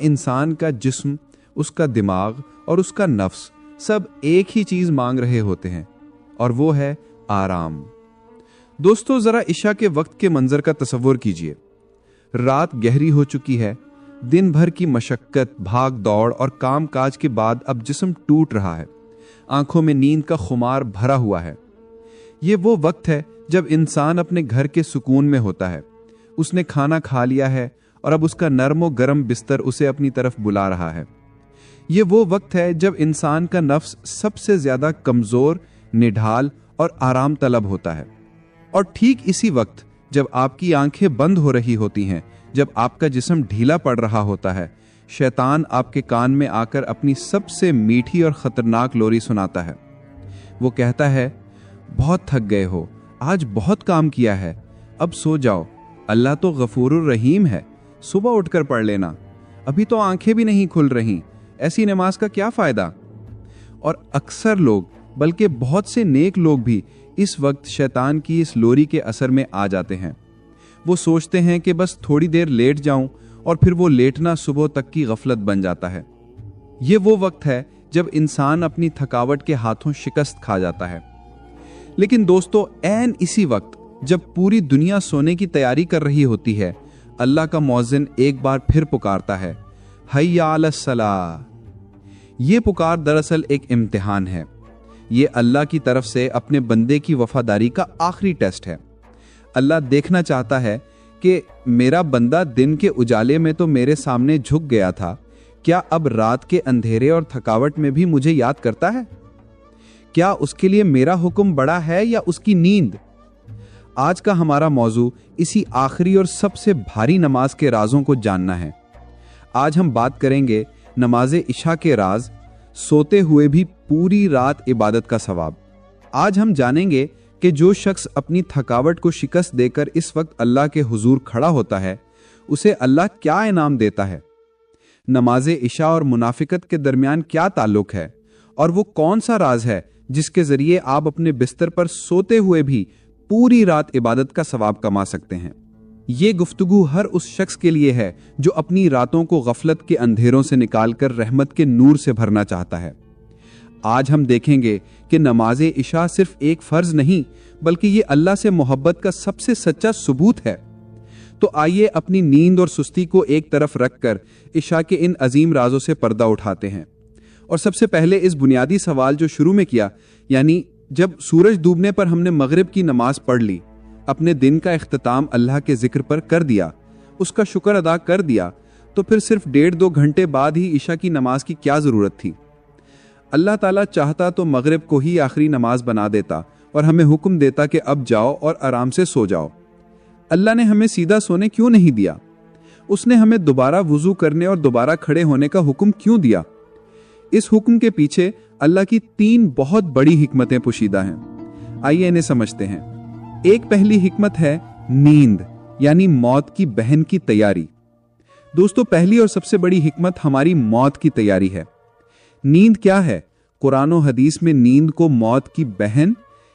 इंसान का जिस्म, उसका दिमाग और उसका नफ्स सब एक ही चीज मांग रहे होते हैं, और वो है आराम। दोस्तों, जरा इशा के वक्त के मंजर का तसव्वुर कीजिए। रात गहरी हो चुकी है, दिन भर की मशक्कत, भाग दौड़ और काम काज के बाद अब जिस्म टूट रहा है, आंखों में नींद का खुमार भरा हुआ है। ये वो वक्त है जब इंसान अपने घर के सुकून में होता है। उसने खाना खा लिया है और अब उसका नरम और गर्म बिस्तर उसे अपनी तरफ बुला रहा है। ये वो वक्त है जब इंसान का नफ्स सबसे ज्यादा कमजोर, निढाल और आराम तलब होता है। और ठीक इसी वक्त जब आपकी आंखें बंद हो रही होती हैं, जब आपका जिस्म ढीला पड़ रहा होता है, शैतान आपके कान में आकर अपनी सबसे मीठी और खतरनाक लोरी सुनाता है। वो कहता है, बहुत थक गए हो, आज बहुत काम किया है, अब सो जाओ, अल्लाह तो गफूरुर रहीम है, सुबह उठकर पढ़ लेना, अभी तो आंखें भी नहीं खुल रही, ऐसी नमाज का क्या फायदा। और अक्सर लोग, बल्कि बहुत से नेक लोग भी इस वक्त शैतान की इस लोरी के असर में आ जाते हैं। वो सोचते हैं कि बस थोड़ी देर लेट जाऊं, और फिर वो लेटना सुबह तक की गफलत बन जाता है। ये वो वक्त है जब इंसान अपनी थकावट के हाथों शिकस्त खा जाता है। लेकिन दोस्तों, ऐन इसी वक्त जब पूरी दुनिया सोने की तैयारी कर रही होती है, अल्लाह का मौज़िन एक बार फिर पुकारता है, हय्या अलस सलाह। ये पुकार दरअसल एक इम्तिहान है। ये अल्लाह की तरफ से अपने बंदे की वफादारी का आखिरी टेस्ट है। अल्लाह देखना चाहता है कि मेरा बंदा दिन के उजाले में तो मेरे सामने झुक गया था, क्या अब रात के अंधेरे और थकावट में भी मुझे याद करता है? क्या उसके लिए मेरा हुक्म बड़ा है या उसकी नींद? आज का हमारा मौजू इसी आखिरी और सबसे भारी नमाज के राजों को जानना है। आज हम बात करेंगे नमाज़े इशा के राज, सोते हुए भी पूरी रात इबादत का सवाब। आज हम जानेंगे कि जो शख्स अपनी थकावट को शिकस्त देकर इस वक्त अल्लाह के हुजूर खड़ा होता है, उसे अल्लाह क्या इनाम देता है। नमाज़े इशा और मुनाफिकत के दरमियान क्या ताल्लुक है, और वो कौन सा राज है जिसके जरिए आप अपने बिस्तर पर सोते हुए भी पूरी रात इबादत का सवाब कमा सकते हैं। ये गुफ्तगू हर उस शख्स के लिए है जो अपनी रातों को गफलत के अंधेरों से निकालकर रहमत के नूर से भरना चाहता है। आज हम देखेंगे कि नमाज़े इशा सिर्फ एक फर्ज नहीं, बल्कि ये अल्लाह से मोहब्बत का सबसे सच्चा सबूत है। तो आइए अपनी नींद और सुस्ती को एक तरफ रखकर इशा के इन अजीम राजों से पर्दा उठाते हैं। और सबसे पहले इस बुनियादी सवाल जो शुरू में किया, यानी जब सूरज डूबने पर हमने मगरिब की नमाज पढ़ ली, अपने दिन का इख्तिताम अल्लाह के जिक्र पर कर दिया, उसका शुक्र अदा कर दिया, तो फिर सिर्फ 1.5-2 घंटे बाद ही इशा की नमाज की क्या ज़रूरत थी? अल्लाह ताला चाहता तो मगरिब को ही आखिरी नमाज बना देता और हमें हुक्म देता कि अब जाओ और आराम से सो जाओ। अल्लाह ने हमें सीधा सोने क्यों नहीं दिया? उसने हमें दोबारा वुजू करने और दोबारा खड़े होने का हुक्म क्यों दिया? इस हुक्म के पीछे अल्लाह की 3 बहुत बड़ी हिकमतें पोशीदा हैं। आइए इन्हें समझते हैं। एक पहली हिकमत है नींद, यानी मौत की बहन की तैयारी। दोस्तों, पहली और सबसे बड़ी हिकमत हमारी मौत की तैयारी है। नींद क्या है? कुरान और हदीस में नींद को मौत की बहन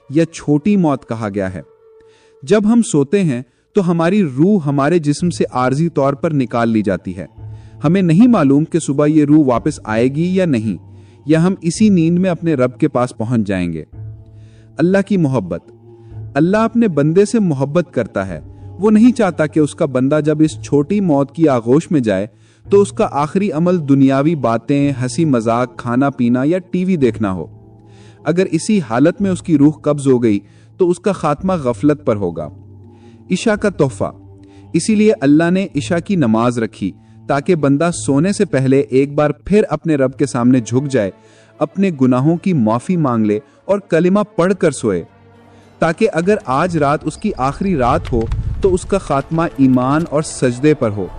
या छोटी मौत कहा गया है। जब हम सोते हैं तो हमारी रूह हमारे जिस्म से आर्जी तौर पर निकाल ली जाती है। हमें नहीं मालूम कि सुबह ये रूह वापस आएगी या नहीं, या हम इसी नींद में अपने रब के पास पहुंच जाएंगे। अल्लाह की मोहब्बत। अल्लाह अपने बंदे से मोहब्बत करता है। वो नहीं चाहता कि उसका बंदा जब इस छोटी मौत की आगोश में जाए तो उसका आखिरी अमल दुनियावी बातें, हंसी मजाक, खाना पीना या टीवी देखना हो। अगर इसी हालत में उसकी रूह कब्ज हो गई तो उसका खात्मा गफलत पर होगा। इशा का तोहफा। इसीलिए अल्लाह ने इशा की नमाज रखी ताकि बंदा सोने से पहले एक बार फिर अपने रब के सामने झुक जाए, अपने गुनाहों की माफी मांग ले और कलिमा पढ़कर सोए, ताकि अगर आज रात उसकी आखिरी रात हो तो उसका खात्मा ईमान और सजदे पर हो।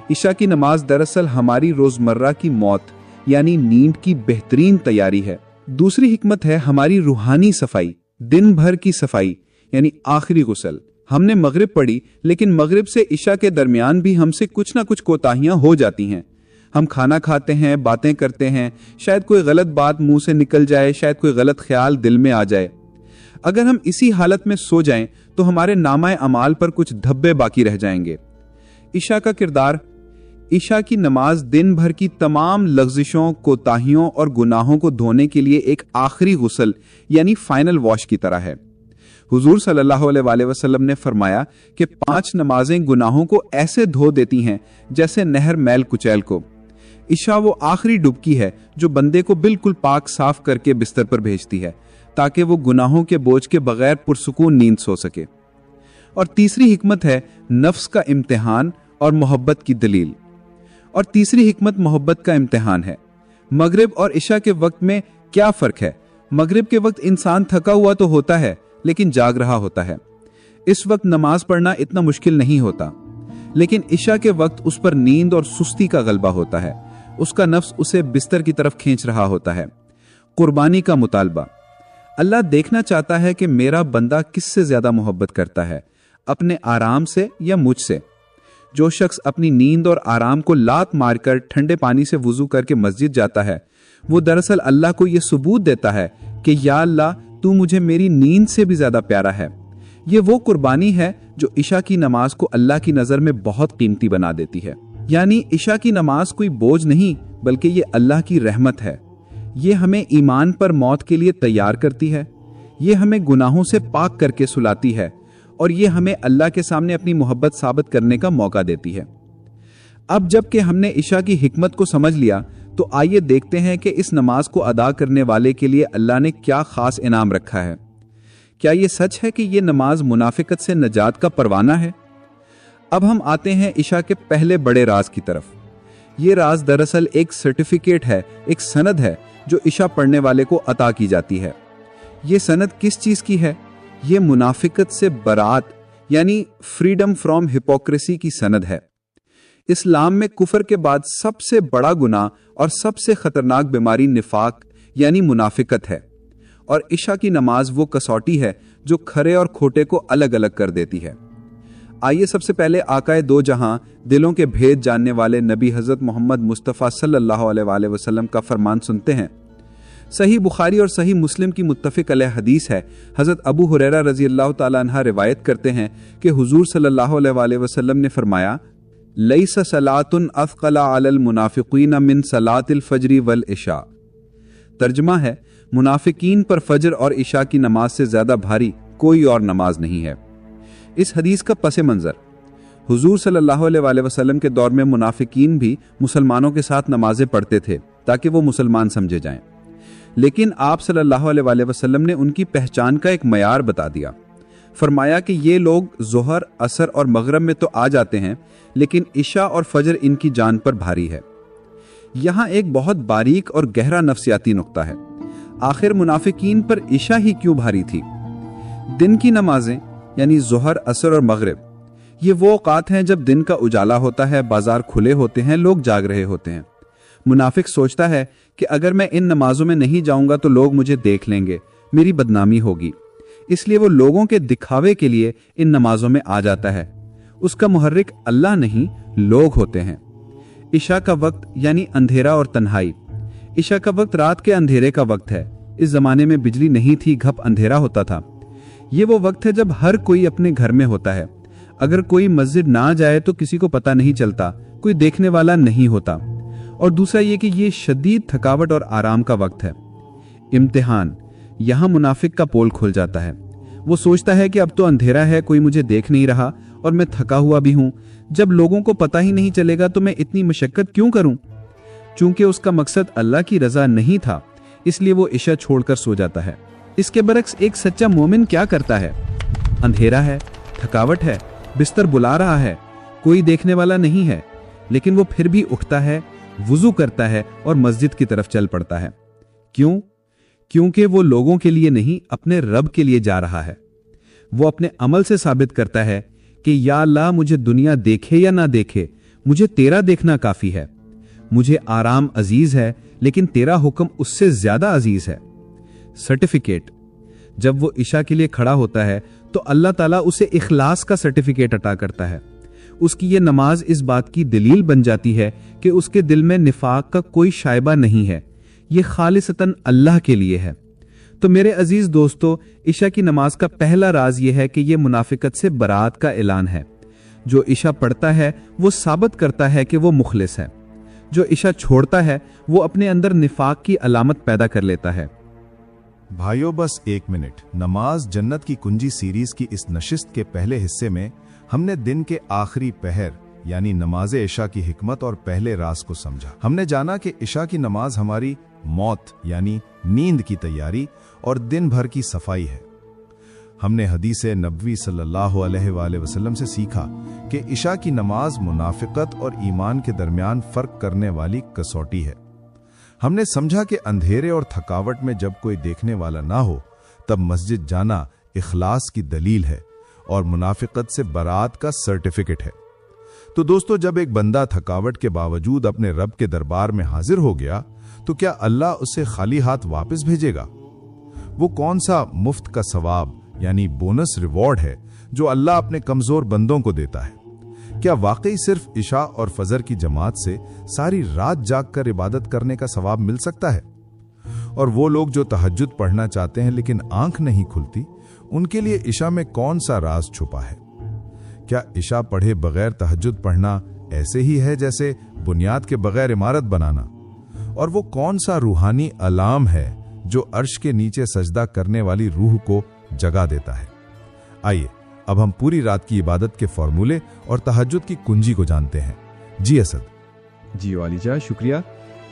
इशा की नमाज दरअसल हमारी रोजमर्रा की मौत यानी नींद की बेहतरीन तैयारी है। दूसरी हिकमत है हमारी रूहानी सफाई, दिन भर की सफाई यानी आखिरी गुस्ल। हमने मगरिब पढ़ी, लेकिन मगरिब से इशा के दरमियान भी हमसे कुछ ना कुछ कोताहियां हो जाती हैं। हम खाना खाते हैं, बातें करते हैं, शायद कोई गलत बात मुंह से निकल जाए, शायद कोई गलत ख्याल दिल में आ जाए। अगर हम इसी हालत में सो जाएं तो हमारे नामाए अमाल पर कुछ धब्बे बाकी रह जाएंगे। इशा का किरदार। ईशा की नमाज दिन भर की तमाम लग़्ज़िशों, कोताहियों और गुनाहों को धोने के लिए एक आखिरी गुस्ल यानी फाइनल वॉश की तरह है। हुजूर सल्लल्लाहु अलैहि वसल्लम ने फरमाया कि 5 नमाजें गुनाहों को ऐसे धो देती हैं जैसे नहर मैल कुचैल को। ईशा वो आखिरी डुबकी है जो बंदे को बिल्कुल पाक साफ करके बिस्तर पर भेजती है ताकि वो गुनाहों के बोझ के बगैर पुरसुकून नींद सो सके। और तीसरी हिकमत है नफ्स का इम्तिहान और मोहब्बत की दलील। और तीसरी हिकमत मोहब्बत का इम्तिहान है। मगरिब और इशा के वक्त में क्या फर्क है? मगरिब के वक्त इंसान थका हुआ तो होता है लेकिन जाग रहा होता है। इस वक्त नमाज पढ़ना इतना मुश्किल नहीं होता, लेकिन इशा के वक्त उस पर नींद और सुस्ती का गलबा होता है। उसका नफ्स उसे बिस्तर की तरफ खींच रहा होता है। कुर्बानी का मुतालबा। अल्लाह देखना चाहता है कि मेरा बंदा किससे ज्यादा मोहब्बत करता है, अपने आराम से या मुझसे। जो शख्स अपनी नींद और आराम को लात मारकर ठंडे पानी से वुजू करके मस्जिद जाता है, वो दरअसल अल्लाह को यह सबूत देता है कि या अल्लाह, तू मुझे मेरी नींद से भी ज्यादा प्यारा है। ये वो कुर्बानी है जो इशा की नमाज को अल्लाह की नजर में बहुत कीमती बना देती है। यानी इशा की नमाज कोई बोझ नहीं, बल्कि ये अल्लाह की रहमत है। ये हमें ईमान पर मौत के लिए तैयार करती है, ये हमें गुनाहों से पाक करके सुलाती है, और ये हमें अल्लाह के सामने अपनी मोहब्बत साबित करने का मौका देती है। अब जबकि हमने इशा की हिकमत को समझ लिया, तो आइए देखते हैं कि इस नमाज को अदा करने वाले के लिए अल्लाह ने क्या खास इनाम रखा है। क्या ये सच है कि ये नमाज मुनाफिकत से नजात का परवाना है? अब हम आते हैं इशा के पहले बड़े राज की तरफ। ये राज दरअसल एक सर्टिफिकेट है, एक सनद है जो इशा पढ़ने वाले को अता की जाती है। ये सनद किस चीज की है? ये मुनाफिकत से बरात यानी फ्रीडम फ्रॉम हिपोक्रेसी की सनद है। इस्लाम में कुफर के बाद सबसे बड़ा गुनाह और सबसे खतरनाक बीमारी निफाक यानी मुनाफिकत है, और इशा की नमाज वो कसौटी है जो खरे और खोटे को अलग अलग कर देती है। आइए सबसे पहले आकाए दो जहां, दिलों के भेद जानने वाले नबी हजरत मोहम्मद मुस्तफ़ा सल्लल्लाहु अलैहि वसल्लम का फरमान सुनते हैं। सही बुखारी और सही मुस्लिम की मुत्तफ़िक़ अलैह हदीस है। हजरत अबू हुरैरा रज़ी अल्लाह ताला अन्हा रिवायत करते हैं कि हुजूर सल्लल्लाहु अलैहि वसल्लम ने फरमाया, लैसा सलातुन अफ़क़ला अलल मुनाफ़िक़ीन मिन सलातिल फ़ज्र वल इशा। तर्जमा है, मुनाफिकीन पर फजर और इशा की नमाज से ज्यादा भारी कोई और नमाज नहीं है। इस हदीस का पस मंजर, हुजूर सल्लल्लाहु अलैहि वसल्लम के दौर में मुनाफिकीन भी मुसलमानों के साथ नमाजें पढ़ते थे ताकि वो मुसलमान समझे जाएं, लेकिन आप सल्लल्लाहु अलैहि वसल्लम ने उनकी पहचान का एक मयार बता दिया। फरमाया कि ये लोग ज़ोहर, असर और मगरिब में तो आ जाते हैं, लेकिन इशा और फजर इनकी जान पर भारी है। यहाँ एक बहुत बारीक और गहरा नफ्सियाती नुक्ता है। आखिर मुनाफिकीन पर इशा ही क्यों भारी थी? दिन की नमाजें यानी ज़ोहर, असर और मगरिब, ये वो औकात हैं जब दिन का उजाला होता है, बाजार खुले होते हैं, लोग जाग रहे होते हैं। मुनाफिक सोचता है कि अगर मैं इन नमाजों में नहीं जाऊंगा तो लोग मुझे देख लेंगे, मेरी बदनामी होगी, इसलिए वो लोगों के दिखावे के लिए इन नमाजों में आ जाता है। उसका मुहर्रिक अल्लाह नहीं, लोग होते हैं। इशा का वक्त यानी अंधेरा और तन्हाई। इशा का वक्त रात के अंधेरे का वक्त है। इस जमाने में बिजली नहीं थी, घप अंधेरा होता था। ये वो वक्त है जब हर कोई अपने घर में होता है। अगर कोई मस्जिद ना जाए तो किसी को पता नहीं चलता, कोई देखने वाला नहीं होता। और दूसरा ये कि ये शदीद थकावट और आराम का वक्त है। इम्तिहान, यहाँ मुनाफिक का पोल खुल जाता है। वो सोचता है कि अब तो अंधेरा है, कोई मुझे देख नहीं रहा और मैं थका हुआ भी हूं। जब लोगों को पता ही नहीं चलेगा तो मैं इतनी मशक्कत क्यों करूं? चूंकि उसका मकसद अल्लाह की रजा नहीं था, इसलिए वो इशा छोड़कर सो जाता है। इसके बरक्स एक सच्चा मोमिन क्या करता है? अंधेरा है, थकावट है, बिस्तर बुला रहा है, कोई देखने वाला नहीं है, लेकिन वो फिर भी उठता है, वुजू करता है और मस्जिद की तरफ चल पड़ता है। क्यों? क्योंकि वो लोगों के लिए नहीं, अपने रब के लिए जा रहा है। वो अपने अमल से साबित करता है कि या अल्लाह, मुझे दुनिया देखे या ना देखे, मुझे तेरा देखना काफी है। मुझे आराम अजीज है, लेकिन तेरा हुक्म उससे ज्यादा अजीज है। सर्टिफिकेट, जब वो इशा के लिए खड़ा होता है तो अल्लाह ताला उसे इखलास का सर्टिफिकेट अता करता है। उसकी ये नमाज इस बात की दलील बन जाती है कि उसके दिल में निफाक का कोई शायबा नहीं है, ये खालिसतन अल्लाह के लिए है। तो मेरे अजीज दोस्तों, इशा की नमाज का पहला राज यह है कि यह मुनाफिकत से बरात का ऐलान है। जो इशा पढ़ता है वो साबित करता है कि वो मुखलिस है। जो इशा छोड़ता है वो अपने अंदर निफाक की अलामत पैदा कर लेता है। भाइयों, बस 1 मिनट। नमाज जन्नत की कुंजी सीरीज की इस नशिस्त के पहले हिस्से में हमने दिन के आखिरी पहर यानी नमाज इशा की हिकमत और पहले राज को समझा। हमने जाना कि इशा की नमाज हमारी मौत यानी नींद की तैयारी और दिन भर की सफाई है। हमने हदीस नबवी सल्लल्लाहु अलैहि वसल्लम से सीखा कि इशा की नमाज मुनाफिकत और ईमान के दरमियान फर्क करने वाली कसौटी है। हमने समझा कि अंधेरे और थकावट में जब कोई देखने वाला ना हो तब मस्जिद जाना इखलास की दलील है और मुनाफिकत से बरात का सर्टिफिकेट है। तो दोस्तों, जब एक बंदा थकावट के बावजूद अपने रब के दरबार में हाजिर हो गया तो क्या अल्लाह उसे खाली हाथ वापस भेजेगा? वो कौन सा मुफ्त का सवाब यानी बोनस रिवॉर्ड है जो अल्लाह अपने कमजोर बंदों को देता है? क्या वाकई सिर्फ इशा और फजर की जमात से सारी रात जागकर इबादत करने का सवाब मिल सकता है? और वो लोग जो तहज्जुद पढ़ना चाहते हैं लेकिन आंख नहीं खुलती, उनके लिए इशा में कौन सा राज छुपा है? क्या इशा पढ़े बगैर तहज्जुद पढ़ना ऐसे ही है जैसे बुनियाद के बगैर इमारत बनाना? और वो कौन सा रूहानी अलार्म है जो अर्श के नीचे सजदा करने वाली रूह को जगा देता है? आइए अब हम पूरी रात की इबादत के फॉर्मूले और तहज्जुद की कुंजी को जानते हैं। जी असद। जी वालिजा, शुक्रिया।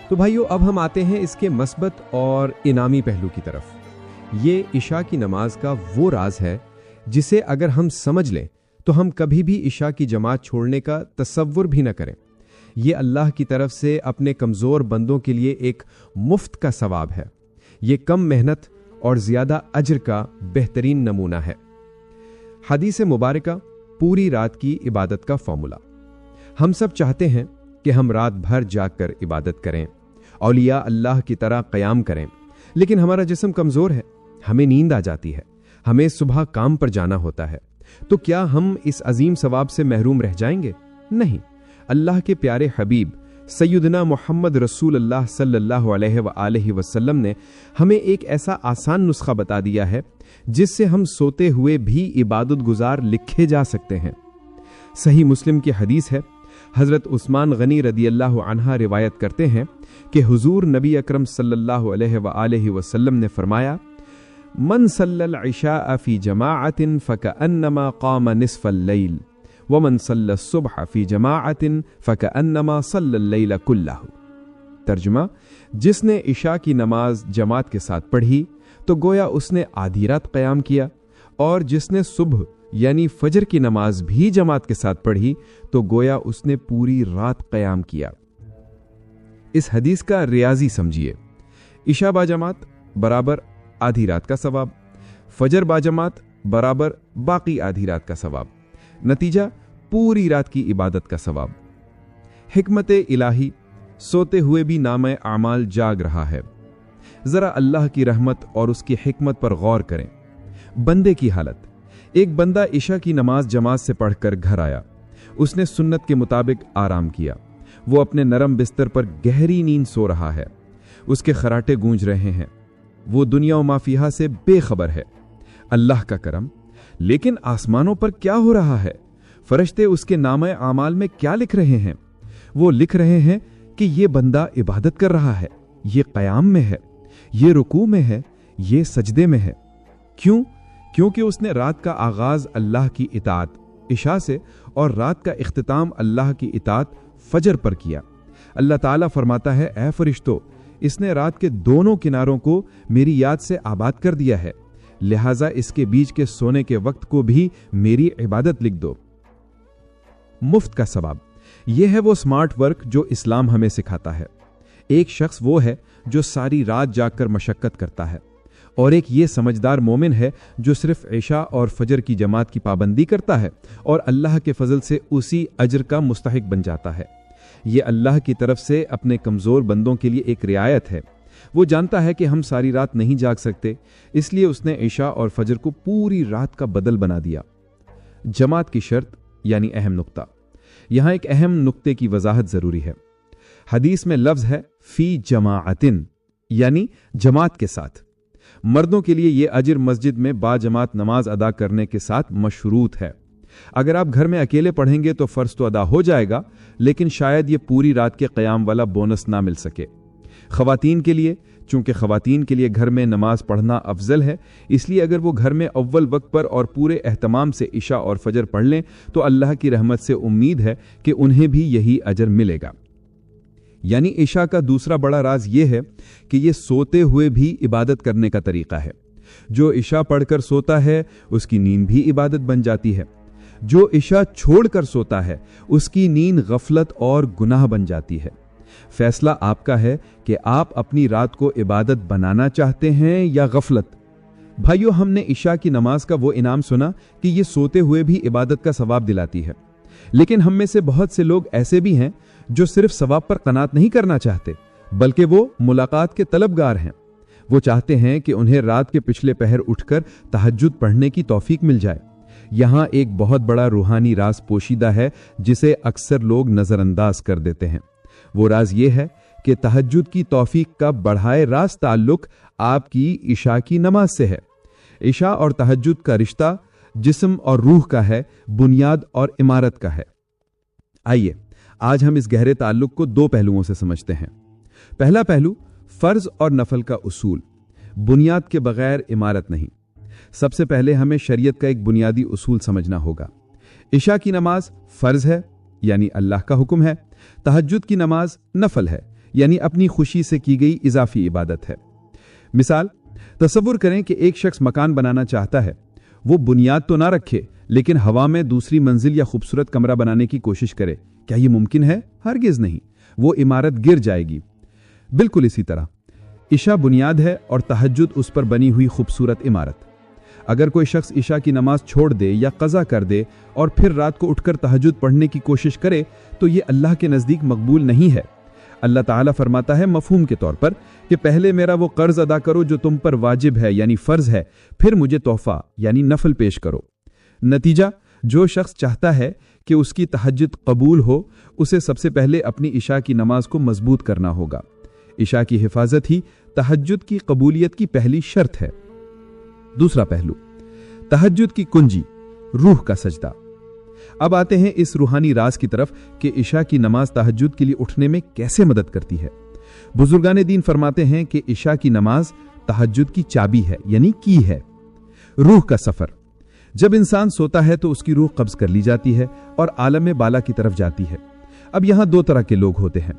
तो भाइयों, अब हम आते हैं इसके मस्बत और इनामी पहलू की तरफ। ये इशा की नमाज का वो राज है जिसे अगर हम समझ लें तो हम कभी भी इशा की जमात छोड़ने का तसव्वुर भी न करें। ये अल्लाह की तरफ से अपने कमज़ोर बंदों के लिए एक मुफ्त का सवाब है। ये कम मेहनत और ज़्यादा अज्र का बेहतरीन नमूना है। हदीस मुबारका पूरी रात की इबादत का फॉर्मूला। हम सब चाहते हैं कि हम रात भर जागकर इबादत करें, औलिया अल्लाह की तरह क़याम करें, लेकिन हमारा जिस्म कमज़ोर है, हमें नींद आ जाती है, हमें सुबह काम पर जाना होता है। तो क्या हम इस अजीम सवाब से महरूम रह जाएंगे? नहीं। अल्लाह के प्यारे हबीब सैयदना मोहम्मद रसूलुल्लाह सल्लल्लाहु अलैहि वसल्लम ने हमें एक ऐसा आसान नुस्खा बता दिया है जिससे हम सोते हुए भी इबादत गुजार लिखे जा सकते हैं। सही मुस्लिम की हदीस है, हजरत उस्मान गनी रदियल्लाहु अन्हा रिवायत करते हैं कि हुजूर नबी अकरम सल्लल्लाहु अलैहि वसल्लम ने फरमाया, मन सल्लल इशा फी जमाअतिन फकअन्नमा क़ाम निस्फ़ल लैल व मन सल्ल सुबह फी जमाअतिन फकअन्नमा सल्लल लैल कुल्लहु। तर्जुमा, जिसने इशा की नमाज जमात के साथ पढ़ी तो गोया उसने आधी रात क़याम किया, और जिसने सुबह यानी फजर की नमाज भी जमात के साथ पढ़ी तो गोया उसने पूरी रात क़याम किया। इस हदीस का रियाजी समझिए। इशा बाजमात बराबर आधी रात का सवाब, फजर बाजमात बराबर बाकी आधी रात का सवाब, नतीजा पूरी रात की इबादत का सवाब। हिकमत इलाही, सोते हुए भी नामे आमाल जाग रहा है। जरा अल्लाह की रहमत और उसकी हिकमत पर गौर करें। बंदे की हालत। एक बंदा इशा की नमाज जमात से पढ़कर घर आया। उसने सुन्नत के मुताबिक आराम किया। वो अपने नरम बिस्तर पर गहरी नींद सो रहा है। उसके खराटे गूंज रहे हैं। वो दुनिया व माफिया से बेखबर है। अल्लाह का करम, लेकिन आसमानों पर क्या हो रहा है? फरिश्ते उसके नामे आमाल में क्या लिख रहे हैं? वो लिख रहे हैं कि ये बंदा इबादत कर रहा है, ये क़याम में है, ये रुकू में है, ये सजदे में है। क्यों? क्योंकि उसने रात का आगाज अल्लाह की इताअत इशा से और रात का इख्तिताम अल्लाह की इताअत फजर पर किया। अल्लाह ताला फरमाता है, ऐ फरिश्तों, इसने रात के दोनों किनारों को मेरी याद से आबाद कर दिया है, लिहाजा इसके बीच के सोने के वक्त को भी मेरी इबादत लिख दो। मुफ्त का सवाब। यह है वो स्मार्ट वर्क जो इस्लाम हमें सिखाता है। एक शख्स वो है जो सारी रात जागकर मशक्कत करता है, और एक ये समझदार मोमिन है जो सिर्फ इशा और फजर की जमात की पाबंदी करता है और अल्लाह के फजल से उसी अजर का मुस्तहिक बन जाता है। ये अल्लाह की तरफ से अपने कमज़ोर बंदों के लिए एक रियायत है। वो जानता है कि हम सारी रात नहीं जाग सकते, इसलिए उसने इशा और फजर को पूरी रात का बदल बना दिया। जमात की शर्त यानी अहम नुक्ता। यहां एक अहम नुक्ते की वजाहत जरूरी है। हदीस में लफ्ज है फी जमाअतिन, यानी जमात के साथ। मर्दों के लिए यह अजर मस्जिद में बाजमात नमाज अदा करने के साथ मशरूत है। अगर आप घर में अकेले पढ़ेंगे तो फर्ज तो अदा हो जाएगा, लेकिन शायद ये पूरी रात के क़याम वाला बोनस ना मिल सके। ख़वातीन के लिए, चूंकि ख़वातीन के लिए घर में नमाज पढ़ना अफजल है, इसलिए अगर वो घर में अव्वल वक्त पर और पूरे एहतमाम से इशा और फजर पढ़ लें तो अल्लाह की रहमत से उम्मीद है कि उन्हें भी यही अजर मिलेगा। यानी इशा का दूसरा बड़ा राज ये है कि ये सोते हुए भी इबादत करने का तरीका है। जो इशा पढ़कर सोता है उसकी नींद भी इबादत बन जाती है। जो इशा छोड़कर सोता है उसकी नींद गफलत और गुनाह बन जाती है। फैसला आपका है कि आप अपनी रात को इबादत बनाना चाहते हैं या गफलत। भाइयों, हमने इशा की नमाज का वो इनाम सुना कि ये सोते हुए भी इबादत का सवाब दिलाती है, लेकिन हम में से बहुत से लोग ऐसे भी हैं जो सिर्फ सवाब पर कनात नहीं करना चाहते, बल्कि वो मुलाकात के तलबगार हैं। वो चाहते हैं कि उन्हें रात के पिछले पहर उठकर तहज्जुद पढ़ने की तौफीक मिल जाए। यहां एक बहुत बड़ा रूहानी राज पोशीदा है जिसे अक्सर लोग नजरअंदाज कर देते हैं। वो राज ये है कि तहज्जुद की तौफीक का बढ़ाए रास्त ताल्लुक आपकी इशा की नमाज से है। इशा और तहज्जुद का रिश्ता जिस्म और रूह का है, बुनियाद और इमारत का है। आइए आज हम इस गहरे ताल्लुक को दो पहलुओं से समझते हैं। पहला पहलू, फर्ज और नफल का उसूल। बुनियाद के बगैर इमारत नहीं। सबसे पहले हमें शरीयत का एक बुनियादी उसूल समझना होगा। इशा की नमाज फर्ज है, यानी अल्लाह का हुक्म है। तहज्जुद की नमाज नफल है, यानी अपनी खुशी से की गई इजाफी इबादत है। मिसाल, तसव्वुर करें कि एक शख्स मकान बनाना चाहता है। वो बुनियाद तो ना रखे, लेकिन हवा में दूसरी मंजिल या खूबसूरत कमरा बनाने की कोशिश करे। क्या यह मुमकिन है? हरगिज नहीं। वो इमारत गिर जाएगी। बिल्कुल इसी तरह इशा बुनियाद है और तहज्जुद उस पर बनी हुई खूबसूरत इमारत। अगर कोई शख्स इशा की नमाज छोड़ दे या कज़ा कर दे और फिर रात को उठकर तहज्जुद पढ़ने की कोशिश करे तो ये अल्लाह के नज़दीक मकबूल नहीं है। अल्लाह ताला फरमाता है मफहूम के तौर पर कि पहले मेरा वो कर्ज अदा करो जो तुम पर वाजिब है, यानी फर्ज है, फिर मुझे तोहफा यानी नफल पेश करो। नतीजा, जो शख्स चाहता है कि उसकी तहज्जुद कबूल हो, उसे सबसे पहले अपनी इशा की नमाज को मजबूत करना होगा। इशा की हिफाजत ही तहज्जुद की कबूलियत की पहली शर्त है। दूसरा पहलू, तहज्जुद की कुंजी, रूह का सजदा। अब आते हैं इस रूहानी राज की तरफ कि इशा की नमाज तहज्जुद के लिए उठने में कैसे मदद करती है। बुजुर्गान दीन फरमाते हैं कि इशा की नमाज तहज्जुद की चाबी है, यानी की है। रूह का सफर, जब इंसान सोता है तो उसकी रूह कब्ज कर ली जाती है और आलम बाला की तरफ जाती है। अब यहां दो तरह के लोग होते हैं।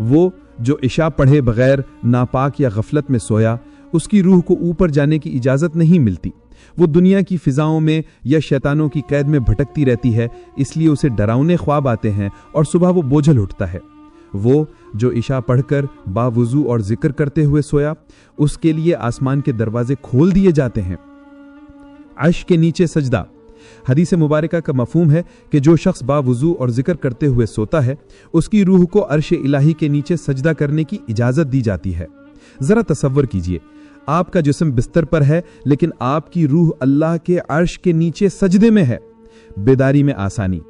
वो जो इशा पढ़े बगैर नापाक या गफलत में सोया, उसकी रूह को ऊपर जाने की इजाजत नहीं मिलती। वो दुनिया की फिजाओं में या शैतानों की कैद में भटकती रहती है, इसलिए उसे डरावने ख्वाब आते हैं और सुबह वो बोझल उठता है। वो जो इशा पढ़कर बावुजू और जिक्र करते हुए सोया, उसके लिए आसमान के दरवाजे खोल दिए जाते हैं। अर्श के नीचे सजदा। हदीस मुबारका का मफहूम है कि जो शख्स बावुजू और जिक्र करते हुए सोता है, उसकी रूह को अर्श इलाही के नीचे सजदा करने की इजाजत दी जाती है। जरा तसव्वुर कीजिए, आपका जिस्म बिस्तर पर है लेकिन आपकी रूह अल्लाह के अर्श के नीचे सजदे में है। बेदारी में आसानी।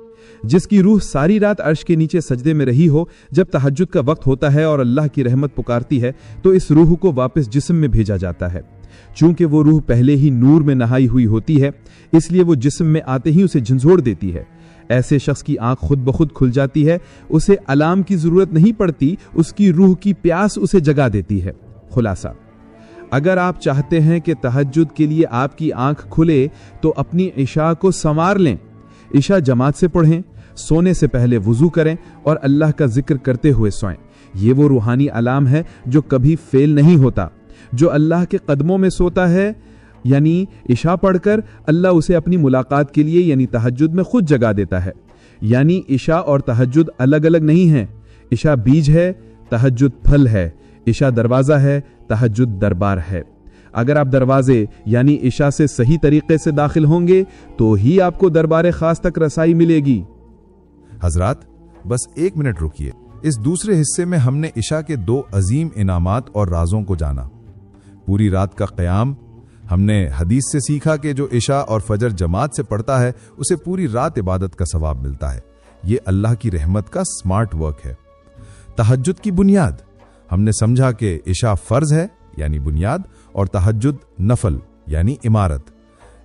जिसकी रूह सारी रात अर्श के नीचे सजदे में रही हो, जब तहज्जुद का वक्त होता है और अल्लाह की रहमत पुकारती है तो इस रूह को वापस जिस्म में भेजा जाता है। चूंकि वो रूह पहले ही नूर में नहाई हुई होती है, इसलिए वो जिस्म में आते ही उसे झंझोड़ देती है। ऐसे शख्स की आंख खुद ब खुद खुल जाती है। उसे अलार्म की जरूरत नहीं पड़ती, उसकी रूह की प्यास उसे जगा देती है। खुलासा, अगर आप चाहते हैं कि तहज्जुद के लिए आपकी आंख खुले तो अपनी इशा को संवार लें। इशा जमात से पढ़ें, सोने से पहले वुजू करें और अल्लाह का जिक्र करते हुए सोएं। ये वो रूहानी अलार्म है जो कभी फेल नहीं होता। जो अल्लाह के कदमों में सोता है, यानी इशा पढ़कर, अल्लाह उसे अपनी मुलाकात के लिए यानी तहज्जुद में खुद जगा देता है। यानी इशा और तहज्जुद अलग अलग नहीं हैं। इशा बीज है, तहज्जुद फल है। इशा दरवाजा है, तहज्जुद दरबार है। अगर आप दरवाजे यानी इशा से सही तरीके से दाखिल होंगे तो ही आपको दरबार खास तक रसाई मिलेगी। हजरात, बस 1 मिनट रुकिए। इस दूसरे हिस्से में हमने इशा के 2 अजीम इनामात और राजों को जाना। पूरी रात का क़याम। हमने हदीस से सीखा कि जो इशा और फजर जमात से पढ़ता है उसे पूरी रात इबादत का सवाब मिलता है। ये अल्लाह की रहमत का स्मार्ट वर्क है। तहज्जुद की बुनियाद। हमने समझा कि इशा फर्ज है यानी बुनियाद और तहज्जुद नफल यानी इमारत।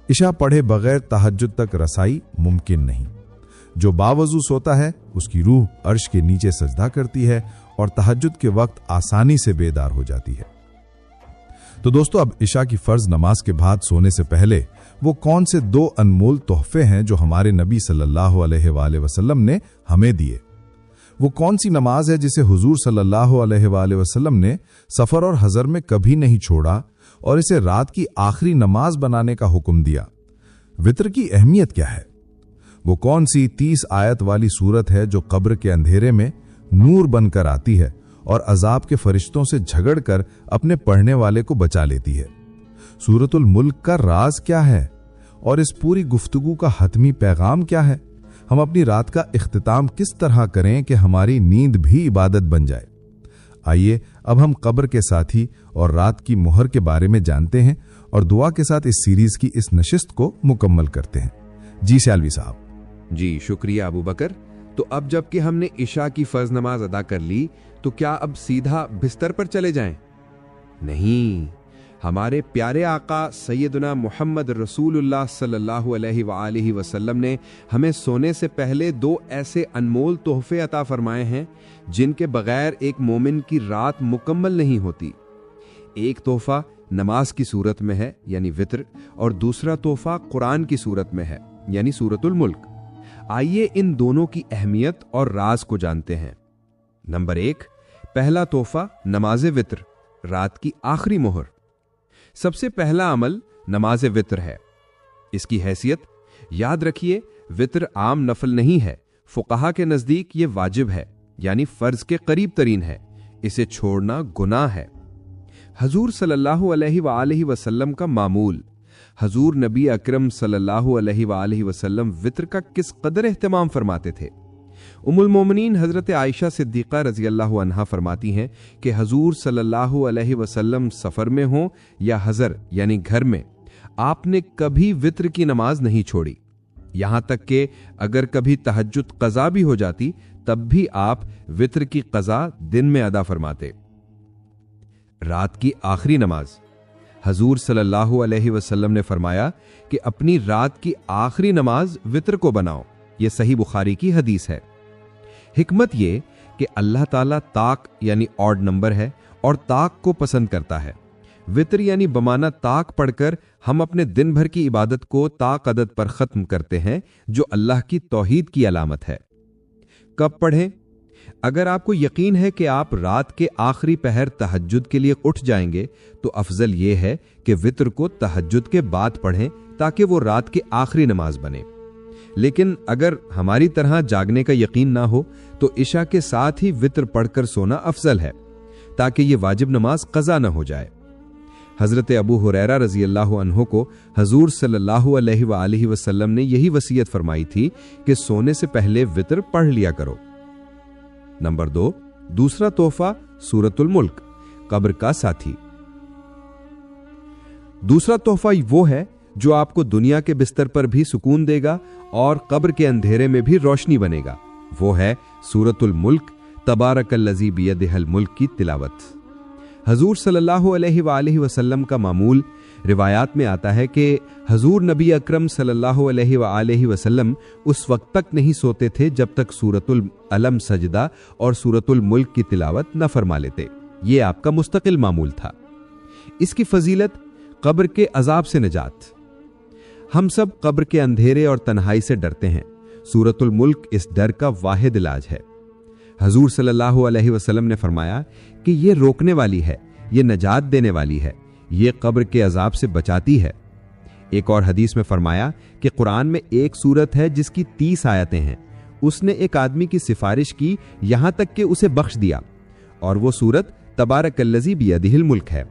इशा पढ़े बगैर तहज्जुद तक रसाई मुमकिन नहीं। जो बावजू सोता है उसकी रूह अर्श के नीचे सजदा करती है और तहज्जुद के वक्त आसानी से बेदार हो जाती है। तो दोस्तों, अब इशा की फर्ज नमाज के बाद सोने से पहले वो कौन से 2 अनमोल तोहफे हैं जो हमारे नबी सल्लल्लाहु अलैहि वसल्लम ने हमें दिए? वो कौन सी नमाज है जिसे हुजूर सल्लल्लाहु अलैहि वसल्लम ने सफर और हजर में कभी नहीं छोड़ा और इसे रात की आखिरी नमाज बनाने का हुक्म दिया? वित्र की अहमियत क्या है? वो कौन सी 30 आयत वाली सूरत है जो कब्र के अंधेरे में नूर बनकर आती है और अजाब के फरिश्तों से झगड़कर अपने पढ़ने वाले को बचा लेती है? सूरतुल मुल्क का राज क्या है और इस पूरी गुफ्तगू का हतमी पैगाम क्या है? हम अपनी रात का इख्तिताम किस तरह करें कि हमारी नींद भी इबादत बन जाए? आइए अब हम कब्र के साथी और रात की मोहर के बारे में जानते हैं और दुआ के साथ इस सीरीज की इस नशिस्त को मुकम्मल करते हैं। जी सियालवी साहब। जी शुक्रिया अबू बकर। तो अब जबकि हमने इशा की फर्ज नमाज अदा कर ली, तो क्या अब सीधा बिस्तर पर चले जाएं? नहीं, हमारे प्यारे आका सैयदना मोहम्मद रसूलुल्लाह सल्लल्लाहु अलैहि वसल्लम ने हमें सोने से पहले 2 ऐसे अनमोल तोहफे अता फरमाए हैं जिनके बगैर एक मोमिन की रात मुकम्मल नहीं होती। एक तोहफा नमाज की सूरत में है यानी वित्र, और दूसरा तोहफा कुरान की सूरत में है यानी सूरतुल मुल्क। आइए इन दोनों की अहमियत और राज को जानते हैं। नंबर 1, पहला तोहफा नमाज वित्र, रात की आखिरी मोहर। सबसे पहला अमल नमाज वित्र है। इसकी हैसियत याद रखिए, वित्र आम नफल नहीं है। फुकहा के नजदीक ये वाजिब है यानी फर्ज के करीब तरीन है। इसे छोड़ना गुनाह है। हजूर सल्लल्लाहु अलैहि वसल्लम का मामूल। हजूर नबी अकरम सल्लल्लाहु अलैहि वसल्लम वित्र का किस कदर एहतमाम फरमाते थे। उम्मुल मोमिनीन हजरत आयशा सिद्दीक़ा रज़ी अल्लाहु अन्हा फरमाती हैं कि हजूर सल्लल्लाहु अलैहि वसल्लम सफर में हो या हजर यानी घर में, आपने कभी वित्र की नमाज नहीं छोड़ी। यहां तक कि अगर कभी तहज्जुद कज़ा भी हो जाती तब भी आप वित्र की कज़ा दिन में अदा फरमाते। रात की आखिरी नमाज। हजूर सल्लल्लाहु अलैहि वसल्लम ने फरमाया कि अपनी रात की आखिरी नमाज वित्र को बनाओ। यह सही बुखारी की हदीस है। हिकमत यह कि अल्लाह ताला ताक यानी ऑड नंबर है और ताक को पसंद करता है। वित्र यानी बमाना ताक पढ़कर हम अपने दिन भर की इबादत को ताक अदद पर खत्म करते हैं, जो अल्लाह की तौहीद की अलामत है। कब पढ़ें? अगर आपको यकीन है कि आप रात के आखिरी पहर तहज्जुद के लिए उठ जाएंगे तो अफजल यह है कि वित्र को तहज्जुद के बाद पढ़ें ताकि वो रात की आखिरी नमाज बने। लेकिन अगर हमारी तरह जागने का यकीन ना हो तो इशा के साथ ही वित्र पढ़कर सोना अफजल है ताकि ये वाजिब नमाज कज़ा न हो जाए। हजरत अबू हुरैरा रज़ी अल्लाहु अन्हु को हजूर सल्लल्लाहु अलैहि वसल्लम ने यही वसीयत फरमाई थी कि सोने से पहले वित्र पढ़ लिया करो। नंबर 2, दूसरा तोहफा सूरतुल मुल्क, कब्र का साथी। दूसरा तोहफा वो है जो आपको दुनिया के बिस्तर पर भी सुकून देगा और कब्र के अंधेरे में भी रोशनी बनेगा। वो है सूरतुल मुल्क, तबारकल्लज़ी बियदिहिल मुल्क की तिलावत। हजूर सल्लल्लाहु अलैहि वसल्लम का मामूल रिवायात में आता है कि हजूर नबी अकरम सल्लल्लाहु अलैहि वसल्लम उस वक्त तक नहीं सोते थे जब तक सूरतुल अलम सजदा और सूरतुल मुल्क की तिलावत न फरमा लेते। ये आपका मुस्तकिल मामूल था। इसकी फजीलत कब्र के अजाब से निजात। हम सब कब्र के अंधेरे और तन्हाई से डरते हैं। सूरतुल मुल्क इस डर का वाहिद इलाज है। हजूर सल्लल्लाहु अलैहि वसल्लम ने फरमाया कि ये रोकने वाली है, ये नजात देने वाली है, ये कब्र के अजाब से बचाती है। एक और हदीस में फरमाया कि कुरान में एक सूरत है जिसकी 30 आयतें हैं। उसने एक आदमी की सिफारिश की यहां तक कि उसे बख्श दिया, और वो सूरत तबारकल्लज़ी बियदिहिल मुल्क है।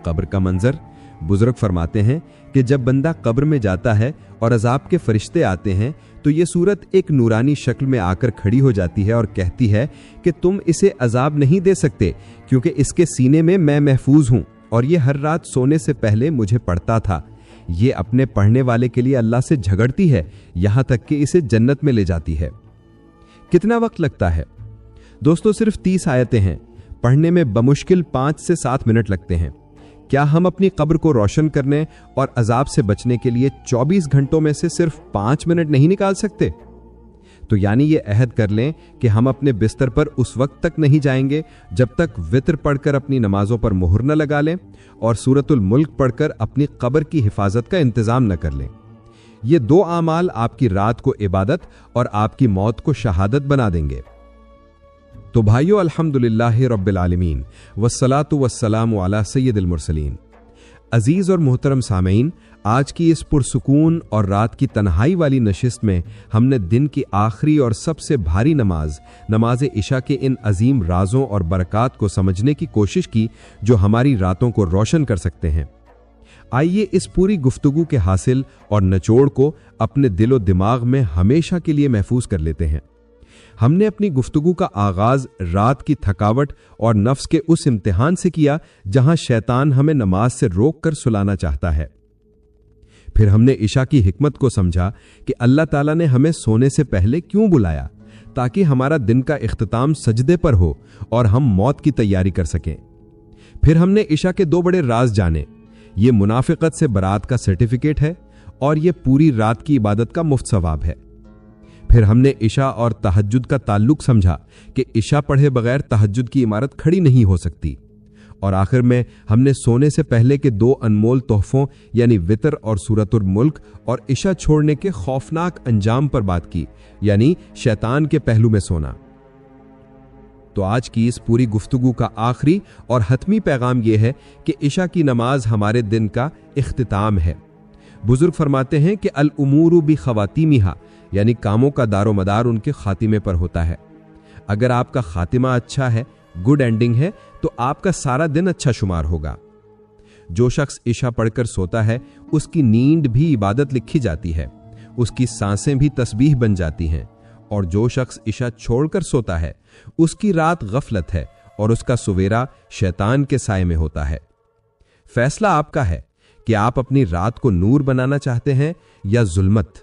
कब्र का मंजर। बुजुर्ग फरमाते हैं कि जब बंदा कब्र में जाता है और अजाब के फरिश्ते आते हैं तो ये सूरत एक नूरानी शक्ल में आकर खड़ी हो जाती है और कहती है कि तुम इसे अजाब नहीं दे सकते क्योंकि इसके सीने में मैं महफूज हूं और ये हर रात सोने से पहले मुझे पढ़ता था। ये अपने पढ़ने वाले के लिए अल्लाह से झगड़ती है, यहां तक कि इसे जन्नत में ले जाती है। कितना वक्त लगता है दोस्तों? सिर्फ 30 आयतें हैं। पढ़ने में बमुश्किल 5 से 7 मिनट लगते हैं। क्या हम अपनी कब्र को रोशन करने और अजाब से बचने के लिए 24 घंटों में से सिर्फ 5 मिनट नहीं निकाल सकते? तो यानी ये अहद कर लें कि हम अपने बिस्तर पर उस वक्त तक नहीं जाएंगे जब तक वित्र पढ़कर अपनी नमाजों पर मुहर न लगा लें और सूरतुल मुल्क पढ़कर अपनी कब्र की हिफाजत का इंतजाम न कर लें। ये 2 आमाल आपकी रात को इबादत और आपकी मौत को शहादत बना देंगे। तो भाइयों, अल्हम्दुलिल्लाह रब्बिल आलमीन वस्सलातु वस्सलामु अला सय्यिदिल मुरसलीन। अजीज और मोहतरम सामीन, आज की इस पुरसुकून और रात की तन्हाई वाली नशिस्त में हमने दिन की आखिरी और सबसे भारी नमाज इशा के इन अजीम राजों और बरक़ात को समझने की कोशिश की जो हमारी रातों को रोशन कर सकते हैं। आइए इस पूरी गुफ्तगू के हासिल और निचोड़ को अपने दिलो दिमाग में हमेशा के लिए महफूज कर लेते हैं। हमने अपनी गुफ्तगू का आगाज रात की थकावट और नफ्स के उस इम्तिहान से किया जहां शैतान हमें नमाज से रोक कर सुलाना चाहता है। फिर हमने इशा की हिकमत को समझा कि अल्लाह ताला ने हमें सोने से पहले क्यों बुलाया, ताकि हमारा दिन का इख्तिताम सजदे पर हो और हम मौत की तैयारी कर सकें। फिर हमने इशा के 2 बड़े राज जाने। ये मुनाफिकत से बरात का सर्टिफिकेट है और ये पूरी रात की इबादत का मुफ्त सवाब है। फिर हमने इशा और तहज्जुद का ताल्लुक समझा कि इशा पढ़े बगैर तहज्जुद की इमारत खड़ी नहीं हो सकती। और आखिर में हमने सोने से पहले के 2 अनमोल तोहफों यानी वितर और सूरतुल मुल्क और इशा छोड़ने के खौफनाक अंजाम पर बात की, यानी शैतान के पहलू में सोना। तो आज की इस पूरी गुफ्तगू का आखिरी और हतमी पैगाम यह है कि इशा की नमाज हमारे दिन का इख्तिताम है। बुजुर्ग फरमाते हैं कि अल उमूरु बि खवातीमिहा, यानी कामों का दारोमदार उनके खातिमे पर होता है। अगर आपका खातिमा अच्छा है, गुड एंडिंग है, तो आपका सारा दिन अच्छा शुमार होगा। जो शख्स इशा पढ़कर सोता है उसकी नींद भी इबादत लिखी जाती है, उसकी सांसें भी तस्बीह बन जाती हैं। और जो शख्स इशा छोड़कर सोता है उसकी रात गफलत है और उसका सवेरा शैतान के साए में होता है। फैसला आपका है कि आप अपनी रात को नूर बनाना चाहते हैं या जुल्मत।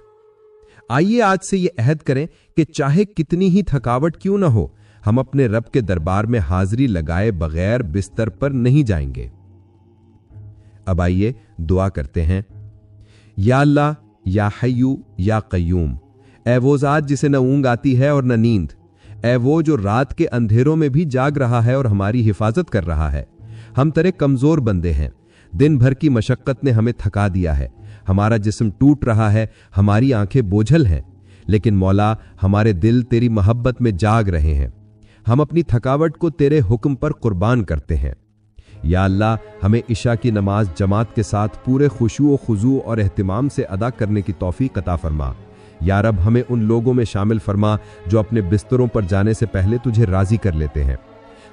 आइए आज से ये अहद करें कि चाहे कितनी ही थकावट क्यों ना हो, हम अपने रब के दरबार में हाजिरी लगाए बगैर बिस्तर पर नहीं जाएंगे। अब आइए दुआ करते हैं। या अल्लाह, या हय्यू, या कय्यूम, ऐ वो ज़ात जिसे न ऊंग आती है और न नींद, ऐ वो जो रात के अंधेरों में भी जाग रहा है और हमारी हिफाजत कर रहा है। हम तेरे कमजोर बंदे हैं, दिन भर की मशक्कत ने हमें थका दिया है, हमारा जिस्म टूट रहा है, हमारी आंखें बोझल हैं, लेकिन मौला हमारे दिल तेरी मोहब्बत में जाग रहे हैं। हम अपनी थकावट को तेरे हुक्म पर कुर्बान करते हैं। या अल्लाह, हमें इशा की नमाज जमात के साथ पूरे खुशू खुजू और एहतिमाम से अदा करने की तौफीक अता फरमा। या रब, हमें उन लोगों में शामिल फरमा जो अपने बिस्तरों पर जाने से पहले तुझे राजी कर लेते हैं।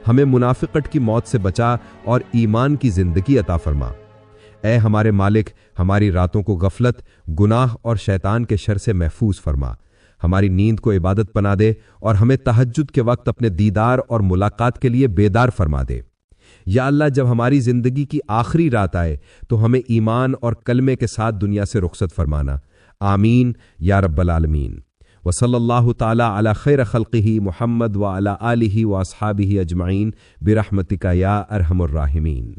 हमें मुनाफिकत की मौत से बचा और ईमान की जिंदगी अता फरमा। ऐ हमारे मालिक, हमारी रातों को गफलत, गुनाह और शैतान के शर से महफूज फरमा। हमारी नींद को इबादत बना दे और हमें तहज्जुद के वक्त अपने दीदार और मुलाकात के लिए बेदार फरमा दे। या अल्लाह, जब हमारी जिंदगी की आखिरी रात आए तो हमें ईमान और कलमे के साथ दुनिया से रुखसत फरमाना। आमीन या रब्बल आलमीन। व सल्लल्लाहु ताला अला खैर खल्क़िही मुहम्मद व अला आलिही व अस्हाबिही अजमाइन बिरहमतिका या अरहमुर राहिमीन।